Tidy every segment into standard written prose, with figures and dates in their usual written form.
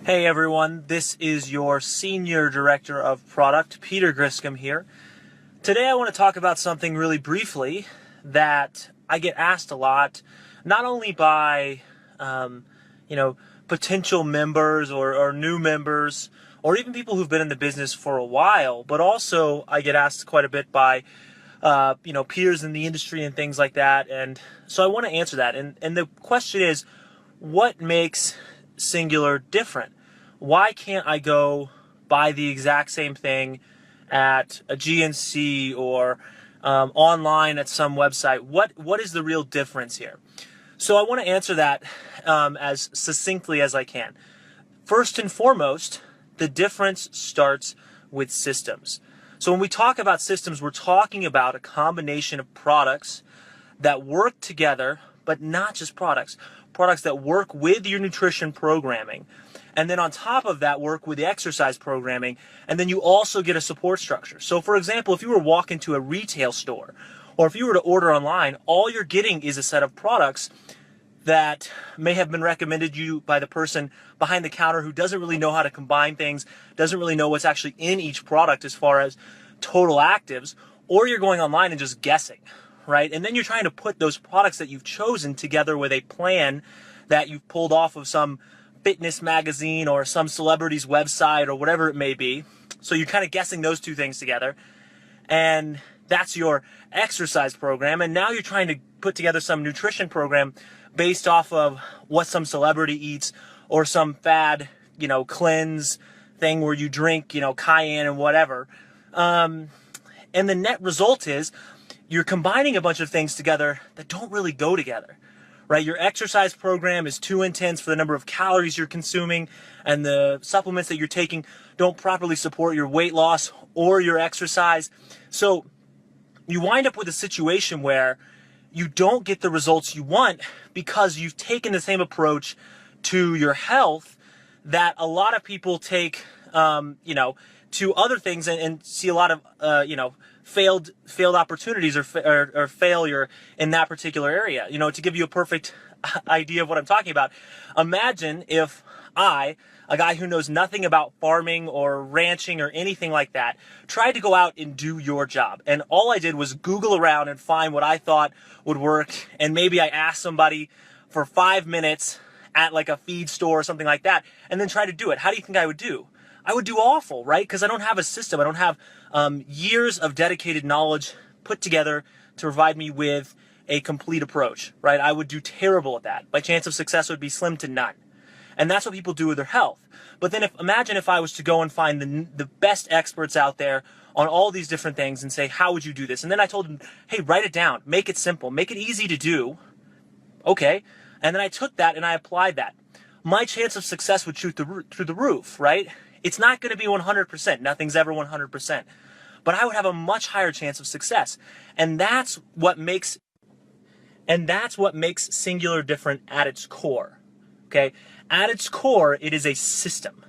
Hey everyone, this is your Senior Director of Product, Peter Griscom here. Today I want to talk about something really briefly that I get asked a lot, not only by potential members or new members, or even people who've been in the business for a while, but also I get asked quite a bit by peers in the industry and things like that. And so I want to answer that. And the question is, what makes Xyngular different? Why can't I go buy the exact same thing at a GNC or online at some website? What is the real difference here? So I want to answer that as succinctly as I can. First and foremost, the difference starts with systems. So when we talk about systems, we're talking about a combination of products that work together, but not just products that work with your nutrition programming. And then on top of that, work with the exercise programming. And then you also get a support structure. So for example, if you were to walk into a retail store, or if you were to order online, all you're getting is a set of products that may have been recommended you by the person behind the counter who doesn't really know how to combine things, doesn't really know what's actually in each product as far as total actives, or you're going online and just guessing, right? And then you're trying to put those products that you've chosen together with a plan that you've pulled off of some fitness magazine or some celebrity's website or whatever it may be. So you're kind of guessing those two things together. And that's your exercise program. And now you're trying to put together some nutrition program based off of what some celebrity eats or some fad, cleanse thing where you drink, cayenne and whatever. And the net result is you're combining a bunch of things together that don't really go together, right? Your exercise program is too intense for the number of calories you're consuming, and the supplements that you're taking don't properly support your weight loss or your exercise. So you wind up with a situation where you don't get the results you want because you've taken the same approach to your health that a lot of people take, to other things and see a lot of, failed opportunities or failure in that particular area. To give you a perfect idea of what I'm talking about, imagine if I, a guy who knows nothing about farming or ranching or anything like that, tried to go out and do your job. And all I did was Google around and find what I thought would work. And maybe I asked somebody for 5 minutes at like a feed store or something like that, and then try to do it. How do you think I would do? I would do awful, right? Because I don't have a system. I don't have years of dedicated knowledge put together to provide me with a complete approach, right? I would do terrible at that. My chance of success would be slim to none. And that's what people do with their health. But then imagine if I was to go and find the best experts out there on all these different things and say, how would you do this? And then I told them, hey, write it down, make it simple, make it easy to do. Okay. And then I took that and I applied that. My chance of success would shoot through the roof, right? It's not going to be 100%. Nothing's ever 100%. But I would have a much higher chance of success. And that's what makes Xyngular different at its core. Okay? At its core, it is a system,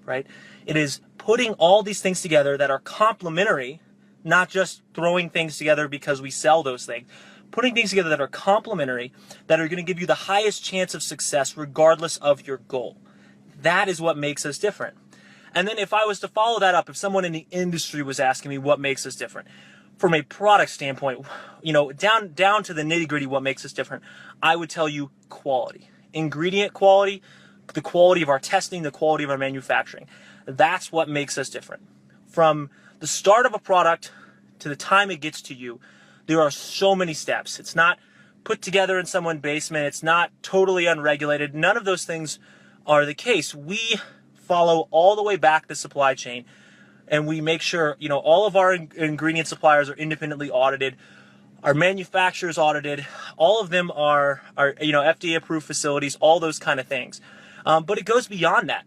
right? It is putting all these things together that are complementary, not just throwing things together because we sell those things. Putting things together that are complementary, that are going to give you the highest chance of success regardless of your goal. That is what makes us different. And then if I was to follow that up, if someone in the industry was asking me what makes us different, from a product standpoint, down to the nitty-gritty what makes us different, I would tell you quality. Ingredient quality, the quality of our testing, the quality of our manufacturing. That's what makes us different. From the start of a product to the time it gets to you, there are so many steps. It's not put together in someone's basement. It's not totally unregulated. None of those things are the case. We follow all the way back the supply chain, and we make sure all of our ingredient suppliers are independently audited, our manufacturers audited, all of them are FDA approved facilities, all those kind of things. But it goes beyond that.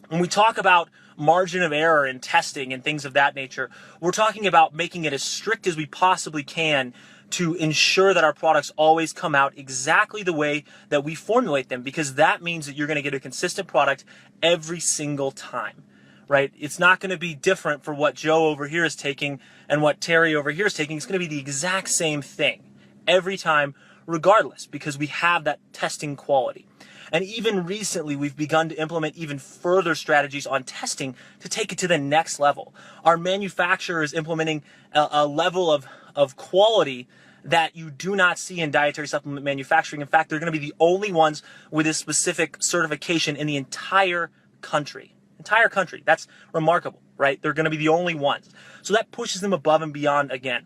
When we talk about margin of error in testing and things of that nature, we're talking about making it as strict as we possibly can to ensure that our products always come out exactly the way that we formulate them, because that means that you're going to get a consistent product every single time, right? It's not going to be different for what Joe over here is taking and what Terry over here is taking. It's going to be the exact same thing every time, regardless, because we have that testing quality. And even recently, we've begun to implement even further strategies on testing to take it to the next level. Our manufacturer is implementing a level of quality that you do not see in dietary supplement manufacturing. In fact, they're going to be the only ones with this specific certification in the entire country. Entire country. That's remarkable, right? They're going to be the only ones. So that pushes them above and beyond again.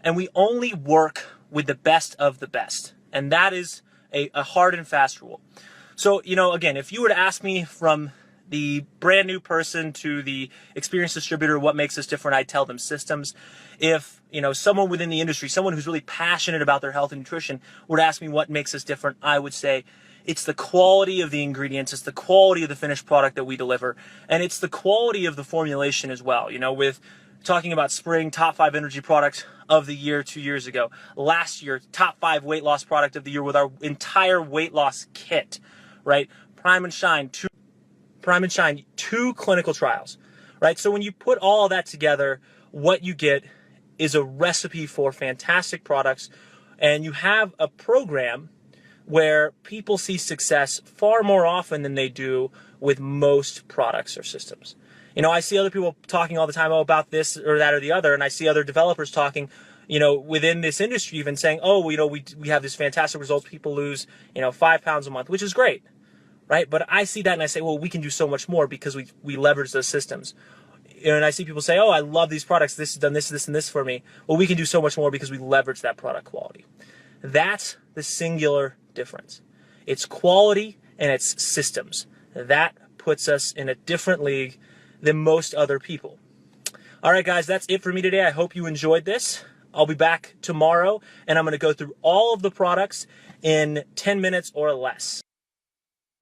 And we only work with the best of the best. And that is a hard and fast rule. So, again, if you were to ask me from the brand new person to the experienced distributor what makes us different, I'd tell them systems. If, someone within the industry, someone who's really passionate about their health and nutrition would ask me what makes us different, I would say it's the quality of the ingredients, it's the quality of the finished product that we deliver, and it's the quality of the formulation as well. With talking about spring, top 5 energy product of the year 2 years ago. Last year, top 5 weight loss product of the year with our entire weight loss kit, right? Prime and Shine, 2 clinical trials, right? So when you put all of that together, what you get is a recipe for fantastic products, and you have a program where people see success far more often than they do with most products or systems. I see other people talking all the time about this or that or the other, and I see other developers talking, within this industry even saying, we have this fantastic results. People lose, 5 pounds a month, which is great, right? But I see that and I say, well, we can do so much more because we leverage those systems. And I see people say, I love these products. This has done this, this, and this for me. Well, we can do so much more because we leverage that product quality. That's the Xyngular difference. It's quality and it's systems. That puts us in a different league than most other people. All right, guys, that's it for me today. I hope you enjoyed this. I'll be back tomorrow, and I'm going to go through all of the products in 10 minutes or less.